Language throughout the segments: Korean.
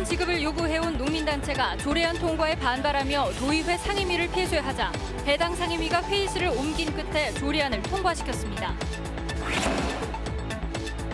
지급을 요구해온 농민단체가 조례안 통과에 반발하며 도의회 상임위를 폐쇄하자 해당 상임위가 회의실을 옮긴 끝에 조례안을 통과시켰습니다.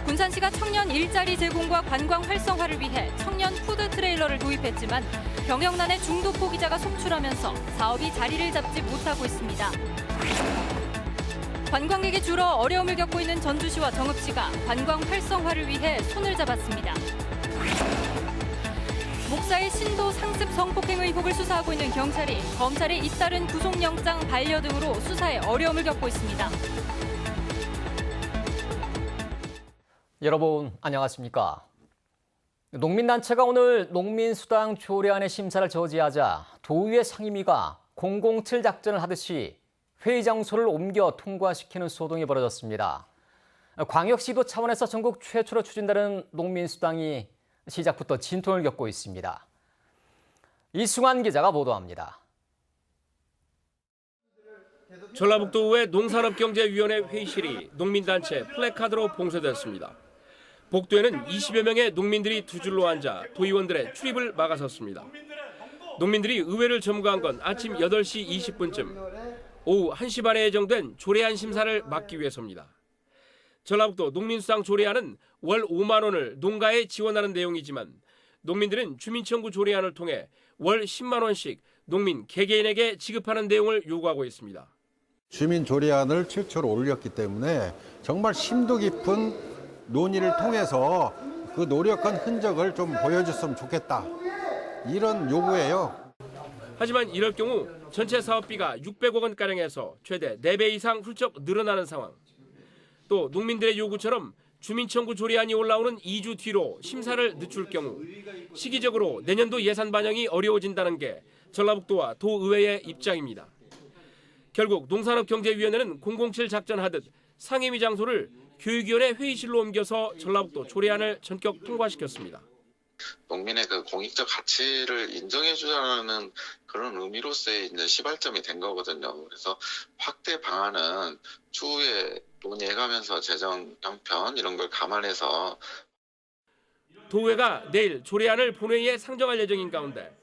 군산시가 청년 일자리 제공과 관광 활성화를 위해 청년 푸드 트레일러를 도입했지만 경영난에 중도 포기자가 속출하면서 사업이 자리를 잡지 못하고 있습니다. 관광객이 줄어 어려움을 겪고 있는 전주시와 정읍시가 관광 활성화를 위해 손을 잡았습니다. 목사의 신도 상습 성폭행 의혹을 수사하고 있는 경찰이 검찰의 잇따른 구속영장 반려 등으로 수사에 어려움을 겪고 있습니다. 여러분 안녕하십니까? 농민단체가 오늘 농민수당 조례안의 심사를 저지하자 도의회 상임위가 007 작전을 하듯이 회의 장소를 옮겨 통과시키는 소동이 벌어졌습니다. 광역시도 차원에서 전국 최초로 추진되는 농민수당이 시작부터 진통을 겪고 있습니다. 이승환 기자가 보도합니다. 전라북도의 농산업경제위원회 회의실이 농민단체 플래카드로 봉쇄됐습니다. 복도에는 20여 명의 농민들이 두 줄로 앉아 도의원들의 출입을 막아섰습니다. 농민들이 의회를 점거한 건 아침 8시 20분쯤, 오후 1시 반에 예정된 조례안 심사를 막기 위해서입니다. 전라북도 농민수당 조례안은 월 5만 원을 농가에 지원하는 내용이지만 농민들은 주민청구 조례안을 통해 월 10만 원씩 농민 개개인에게 지급하는 내용을 요구하고 있습니다. 주민 조례안을 최초로 올렸기 때문에 정말 심도 깊은 논의를 통해서 그 노력한 흔적을 좀 보여줬으면 좋겠다. 이런 요구예요. 하지만 이럴 경우 전체 사업비가 600억 원가량에서 최대 4배 이상 훌쩍 늘어나는 상황. 또 농민들의 요구처럼 주민청구 조례안이 올라오는 2주 뒤로 심사를 늦출 경우 시기적으로 내년도 예산 반영이 어려워진다는 게 전라북도와 도의회의 입장입니다. 결국 농산업경제위원회는 007 작전하듯 상임위 장소를 교육위원회 회의실로 옮겨서 전라북도 조례안을 전격 통과시켰습니다. 농민의 그 공익적 가치를 인정해주자는 그런 의미로서의 이제 시발점이 된 거거든요. 그래서 확대 방안은 추후에 논의해가면서 재정 형편 이런 걸 감안해서 도의회가 내일 조례안을 본회의에 상정할 예정인 가운데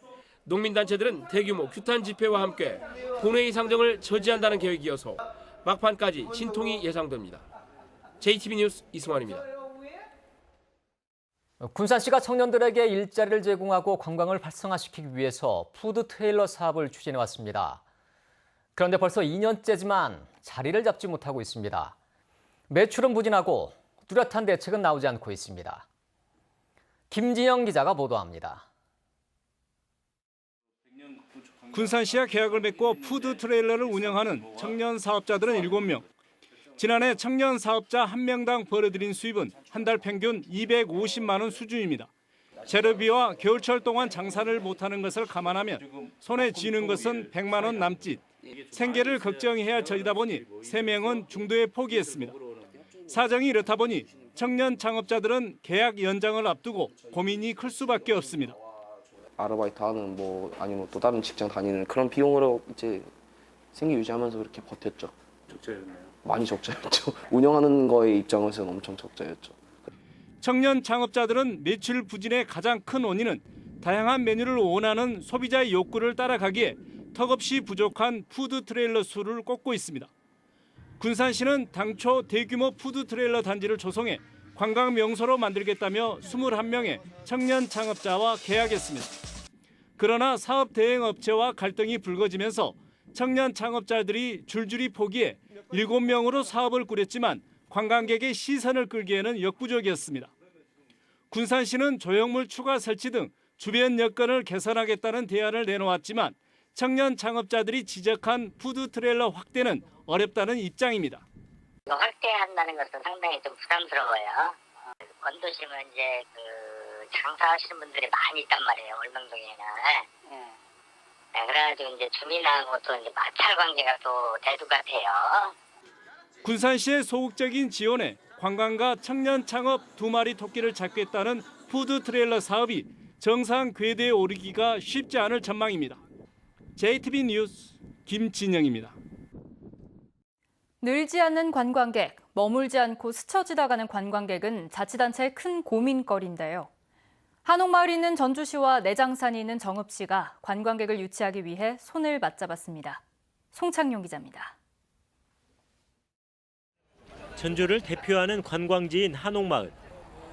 농민단체들은 대규모 규탄 집회와 함께 본회의 상정을 저지한다는 계획이어서 막판까지 진통이 예상됩니다. JTB 뉴스 이승환입니다. 군산시가 청년들에게 일자리를 제공하고 관광을 활성화시키기 위해서 푸드 트레일러 사업을 추진해왔습니다. 그런데 벌써 2년째지만 자리를 잡지 못하고 있습니다. 매출은 부진하고 뚜렷한 대책은 나오지 않고 있습니다. 김진영 기자가 보도합니다. 군산시와 계약을 맺고 푸드 트레일러를 운영하는 청년 사업자들은 7명. 지난해 청년 사업자 1명당 벌어들인 수입은 한 달 평균 250만 원 수준입니다. 재료비와 겨울철 동안 장사를 못하는 것을 감안하면 손에 쥐는 것은 100만 원 남짓. 생계를 걱정해야 저리다 보니 3명은 중도에 포기했습니다. 사정이 이렇다 보니 청년 창업자들은 계약 연장을 앞두고 고민이 클 수밖에 없습니다. 아르바이트 하는 아니면 또 다른 직장 다니는 그런 비용으로 이제 생계 유지하면서 그렇게 버텼죠. 적자였나요? 많이 적자였죠. 운영하는 거의 입장에서는 엄청 적자였죠. 청년 창업자들은 매출 부진의 가장 큰 원인은 다양한 메뉴를 원하는 소비자의 욕구를 따라가기에 턱없이 부족한 푸드 트레일러 수를 꼽고 있습니다. 군산시는 당초 대규모 푸드 트레일러 단지를 조성해 관광 명소로 만들겠다며 21명의 청년 창업자와 계약했습니다. 그러나 사업 대행 업체와 갈등이 불거지면서 청년 창업자들이 줄줄이 포기해 7명으로 사업을 꾸렸지만 관광객의 시선을 끌기에는 역부족이었습니다. 군산시는 조형물 추가 설치 등 주변 여건을 개선하겠다는 대안을 내놓았지만 청년 창업자들이 지적한 푸드 트레일러 확대는 어렵다는 입장입니다. 확대한다는 것은 상당히 좀 부담스러워요. 원도심은 이제 장사하시는 분들이 많이 있단 말이에요. 월명동에는. 네, 그래가지고 이제 주민하고 또 이제 마찰 관계가 또 대두 같아요. 군산시의 소극적인 지원에 관광과 청년 창업 2마리 토끼를 잡겠다는 푸드 트레일러 사업이 정상 궤도에 오르기가 쉽지 않을 전망입니다. JTB 뉴스 김진영입니다. 늘지 않는 관광객, 머물지 않고 스쳐 지나가는 관광객은 자치단체의 큰 고민거리인데요. 한옥마을이 있는 전주시와 내장산이 있는 정읍시가 관광객을 유치하기 위해 손을 맞잡았습니다. 송창용 기자입니다. 전주를 대표하는 관광지인 한옥마을.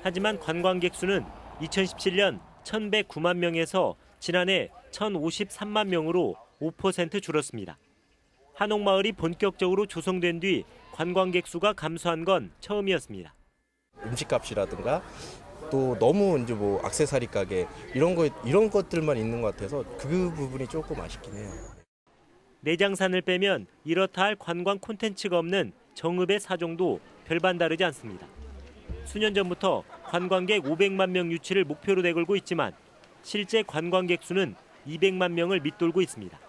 하지만 관광객 수는 2017년 1,109만 명에서 지난해 1,053만 명으로 5% 줄었습니다. 한옥마을이 본격적으로 조성된 뒤 관광객 수가 감소한 건 처음이었습니다. 음식값이라든가 또 너무 이제 뭐 액세서리 가게 이런 것들만 있는 것 같아서 그 부분이 조금 아쉽긴 해요. 내장산을 빼면 이렇다 할 관광 콘텐츠가 없는 정읍의 사정도 별반 다르지 않습니다. 수년 전부터 관광객 500만 명 유치를 목표로 내걸고 있지만 실제 관광객 수는 200만 명을 밑돌고 있습니다.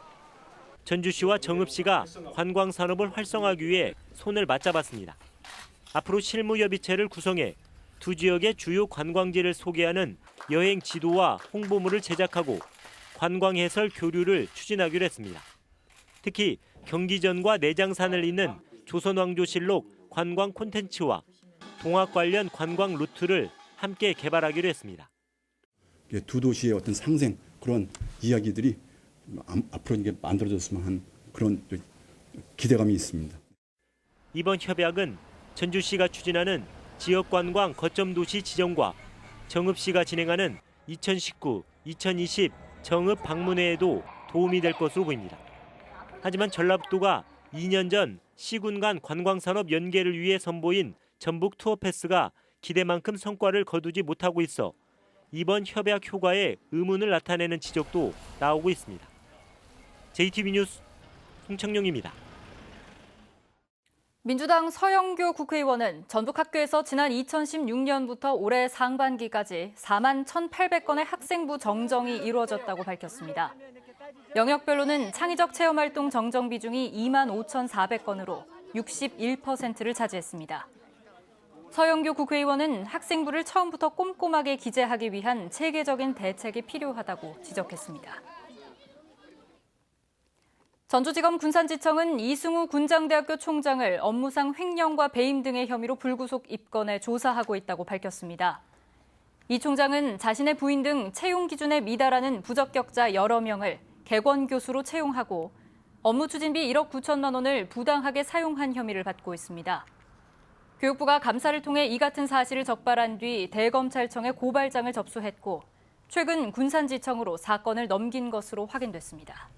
전주시와 정읍시가 관광 산업을 활성화하기 위해 손을 맞잡았습니다. 앞으로 실무협의체를 구성해 두 지역의 주요 관광지를 소개하는 여행 지도와 홍보물을 제작하고 관광 해설 교류를 추진하기로 했습니다. 특히 경기전과 내장산을 잇는 조선왕조실록 관광 콘텐츠와 동학 관련 관광 루트를 함께 개발하기로 했습니다. 두 도시의 어떤 상생 그런 이야기들이 앞으로 이게 만들어졌으면 하는 그런 기대감이 있습니다. 이번 협약은 전주시가 추진하는 지역관광 거점도시 지정과 정읍시가 진행하는 2019-2020 정읍 방문회에도 도움이 될 것으로 보입니다. 하지만 전라북도가 2년 전 시군 간 관광산업 연계를 위해 선보인 전북 투어패스가 기대만큼 성과를 거두지 못하고 있어 이번 협약 효과에 의문을 나타내는 지적도 나오고 있습니다. JTB 뉴스 송창용입니다. 민주당 서영교 국회의원은 전북 학교에서 지난 2016년부터 올해 상반기까지 4만 1,800건의 학생부 정정이 이루어졌다고 밝혔습니다. 영역별로는 창의적 체험활동 정정 비중이 2만 5,400건으로 61%를 차지했습니다. 서영교 국회의원은 학생부를 처음부터 꼼꼼하게 기재하기 위한 체계적인 대책이 필요하다고 지적했습니다. 전주지검 군산지청은 이승우 군장대학교 총장을 업무상 횡령과 배임 등의 혐의로 불구속 입건해 조사하고 있다고 밝혔습니다. 이 총장은 자신의 부인 등 채용 기준에 미달하는 부적격자 여러 명을 객원 교수로 채용하고 업무 추진비 1억 9천만 원을 부당하게 사용한 혐의를 받고 있습니다. 교육부가 감사를 통해 이 같은 사실을 적발한 뒤 대검찰청에 고발장을 접수했고 최근 군산지청으로 사건을 넘긴 것으로 확인됐습니다.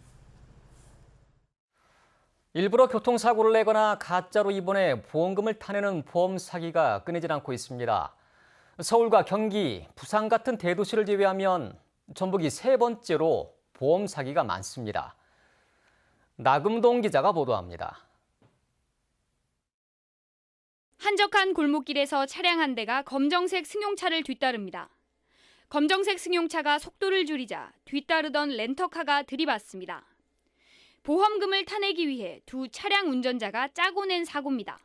일부러 교통사고를 내거나 가짜로 입원해 보험금을 타내는 보험 사기가 끊이질 않고 있습니다. 서울과 경기, 부산 같은 대도시를 제외하면 전북이 세 번째로 보험 사기가 많습니다. 나금동 기자가 보도합니다. 한적한 골목길에서 차량 한 대가 검정색 승용차를 뒤따릅니다. 검정색 승용차가 속도를 줄이자 뒤따르던 렌터카가 들이받습니다. 보험금을 타내기 위해 두 차량 운전자가 짜고 낸 사고입니다.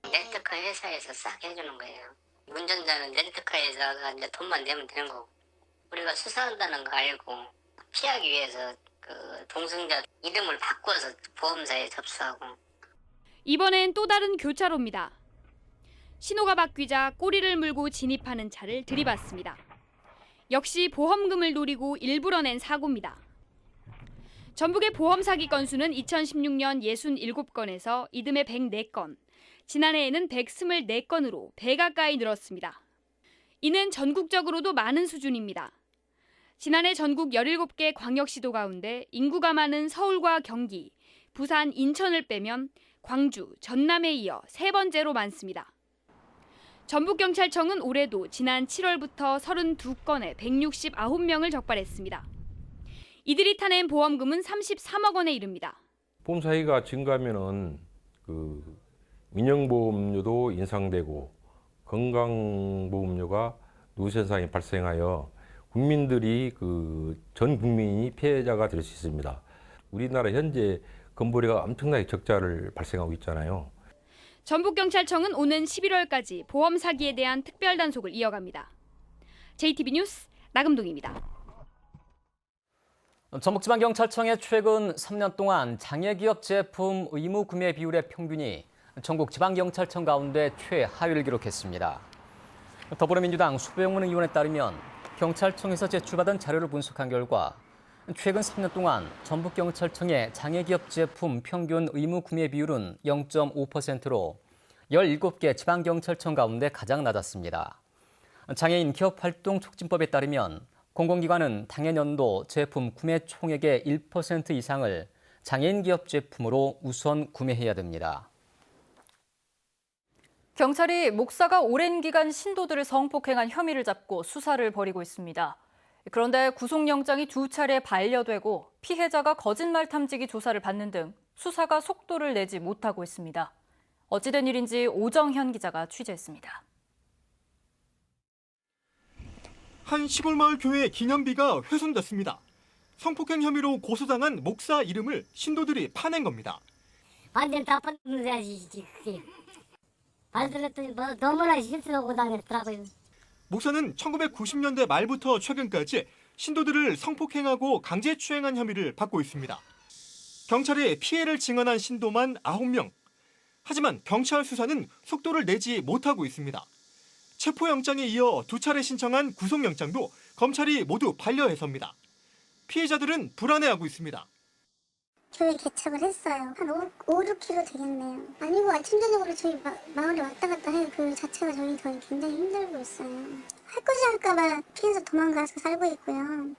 렌트카 회사에서 싹 해주는 거예요. 운전자는 렌트카에다가 이제 돈만 내면 되는 거고 우리가 수사한다는 거 알고 피하기 위해서 그 동승자 이름을 바꿔서 보험사에 접수하고. 이번엔 또 다른 교차로입니다. 신호가 바뀌자 꼬리를 물고 진입하는 차를 들이받습니다. 역시 보험금을 노리고 일부러 낸 사고입니다. 전북의 보험 사기 건수는 2016년 67건에서 이듬해 104건, 지난해에는 124건으로 배 가까이 늘었습니다. 이는 전국적으로도 많은 수준입니다. 지난해 전국 17개 광역시도 가운데 인구가 많은 서울과 경기, 부산, 인천을 빼면 광주, 전남에 이어 세 번째로 많습니다. 전북경찰청은 올해도 지난 7월부터 32건에 169명을 적발했습니다. 이들이 타낸 보험금은 33억 원에 이릅니다. 보험 사기가 증가하면은 민영보험료도 인상되고 건강보험료가 누수 현상이 발생하여 국민들이 전 국민이 피해자가 될 수 있습니다. 우리나라 현재 건보료가 엄청나게 적자를 발생하고 있잖아요. 전북경찰청은 오는 11월까지 보험 사기에 대한 특별 단속을 이어갑니다. JTB 뉴스 나금동입니다. 전북지방경찰청의 최근 3년 동안 장애기업 제품 의무 구매 비율의 평균이 전국 지방경찰청 가운데 최하위를 기록했습니다. 더불어민주당 수배용문 의원에 따르면 경찰청에서 제출받은 자료를 분석한 결과 최근 3년 동안 전북경찰청의 장애기업 제품 평균 의무 구매 비율은 0.5%로 17개 지방경찰청 가운데 가장 낮았습니다. 장애인 기업활동촉진법에 따르면 공공기관은 당해년도 제품 구매 총액의 1% 이상을 장애인 기업 제품으로 우선 구매해야 됩니다. 경찰이 목사가 오랜 기간 신도들을 성폭행한 혐의를 잡고 수사를 벌이고 있습니다. 그런데 구속영장이 2차례 반려되고 피해자가 거짓말 탐지기 조사를 받는 등 수사가 속도를 내지 못하고 있습니다. 어찌된 일인지 오정현 기자가 취재했습니다. 한 시골마을 교회 기념비가 훼손됐습니다. 성폭행 혐의로 고소당한 목사 이름을 신도들이 파낸 겁니다. 완전 다 판문해야지 그게. 발들었더니 너무나 실수하고 다녔더라고요. 목사는 1990년대 말부터 최근까지 신도들을 성폭행하고 강제추행한 혐의를 받고 있습니다. 경찰에 피해를 증언한 신도만 9명. 하지만 경찰 수사는 속도를 내지 못하고 있습니다. 체포영장에 이어 2차례 신청한 구속영장도 검찰이 모두 반려해서입니다. 피해자들은 불안해하고 있습니다. 교회 개척을 했어요. 한 5-6km 되겠네요. 아니고 아침 저녁으로 저희 마을에 왔다 갔다 해요. 그 자체가 저희 굉장히 힘들고 있어요. 할 것이 할까봐 피해서 도망가서 살고 있고요.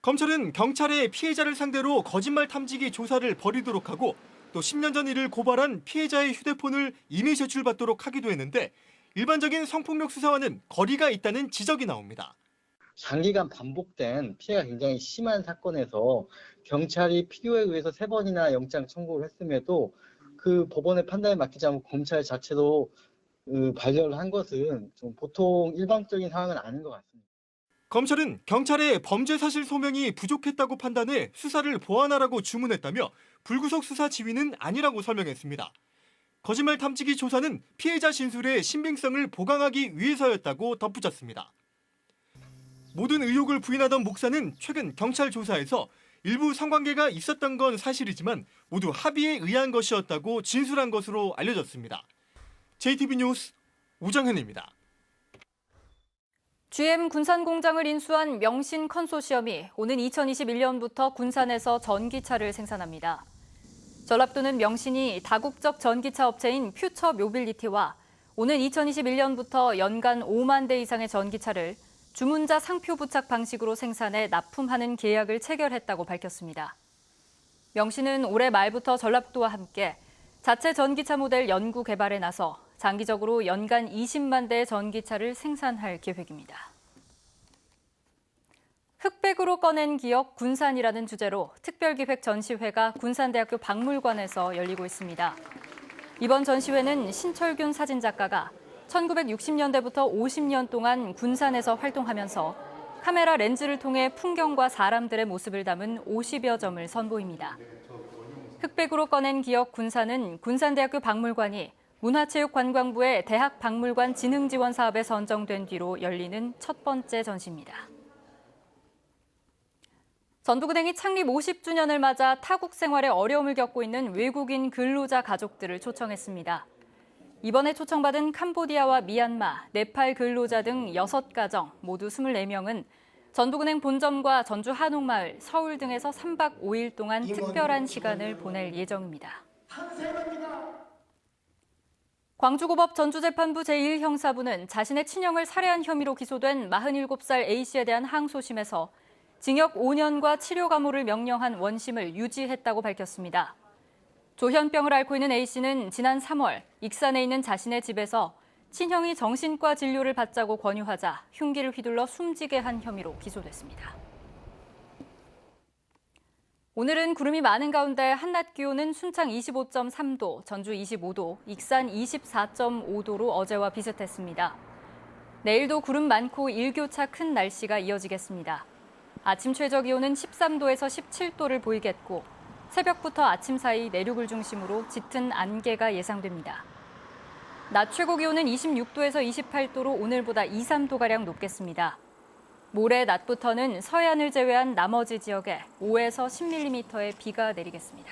검찰은 경찰에 피해자를 상대로 거짓말 탐지기 조사를 벌이도록 하고 또 10년 전 일을 고발한 피해자의 휴대폰을 임의 제출받도록 하기도 했는데 일반적인 성폭력 수사와는 거리가 있다는 지적이 나옵니다. 장기간 반복된 피해가 굉장히 심한 사건에서 경찰이 필요에 의해서 3번이나 영장 청구를 했음에도 그 법원의 판단에 맡기지 않고 검찰 자체도 반려를 한 것은 좀 보통 일반적인 상황은 아닌 것 같습니다. 검찰은 경찰의 범죄 사실 소명이 부족했다고 판단해 수사를 보완하라고 주문했다며 불구속 수사 지휘는 아니라고 설명했습니다. 거짓말 탐지기 조사는 피해자 진술의 신빙성을 보강하기 위해서였다고 덧붙였습니다. 모든 의혹을 부인하던 목사는 최근 경찰 조사에서 일부 성관계가 있었던 건 사실이지만 모두 합의에 의한 것이었다고 진술한 것으로 알려졌습니다. JTB 뉴스 오정현입니다. GM 군산 공장을 인수한 명신 컨소시엄이 오는 2021년부터 군산에서 전기차를 생산합니다. 전라북도는 명신이 다국적 전기차 업체인 퓨처 모빌리티와 오는 2021년부터 연간 5만 대 이상의 전기차를 주문자 상표 부착 방식으로 생산해 납품하는 계약을 체결했다고 밝혔습니다. 명신은 올해 말부터 전라북도와 함께 자체 전기차 모델 연구 개발에 나서 장기적으로 연간 20만 대의 전기차를 생산할 계획입니다. 흑백으로 꺼낸 기억 군산이라는 주제로 특별기획 전시회가 군산대학교 박물관에서 열리고 있습니다. 이번 전시회는 신철균 사진작가가 1960년대부터 50년 동안 군산에서 활동하면서 카메라 렌즈를 통해 풍경과 사람들의 모습을 담은 50여 점을 선보입니다. 흑백으로 꺼낸 기억 군산은 군산대학교 박물관이 문화체육관광부의 대학박물관 진흥지원 사업에 선정된 뒤로 열리는 첫 번째 전시입니다. 전북은행이 창립 50주년을 맞아 타국 생활에 어려움을 겪고 있는 외국인 근로자 가족들을 초청했습니다. 이번에 초청받은 캄보디아와 미얀마, 네팔 근로자 등 6가정 모두 24명은 전북은행 본점과 전주 한옥마을, 서울 등에서 3박 5일 동안 특별한 시간을 보낼 예정입니다. 광주고법 전주재판부 제1형사부는 자신의 친형을 살해한 혐의로 기소된 47살 A씨에 대한 항소심에서 징역 5년과 치료 감호를 명령한 원심을 유지했다고 밝혔습니다. 조현병을 앓고 있는 A씨는 지난 3월 익산에 있는 자신의 집에서 친형이 정신과 진료를 받자고 권유하자 흉기를 휘둘러 숨지게 한 혐의로 기소됐습니다. 오늘은 구름이 많은 가운데 한낮 기온은 순창 25.3도, 전주 25도, 익산 24.5도로 어제와 비슷했습니다. 내일도 구름 많고 일교차 큰 날씨가 이어지겠습니다. 아침 최저 기온은 13도에서 17도를 보이겠고 새벽부터 아침 사이 내륙을 중심으로 짙은 안개가 예상됩니다. 낮 최고 기온은 26도에서 28도로 오늘보다 2, 3도가량 높겠습니다. 모레 낮부터는 서해안을 제외한 나머지 지역에 5에서 10mm의 비가 내리겠습니다.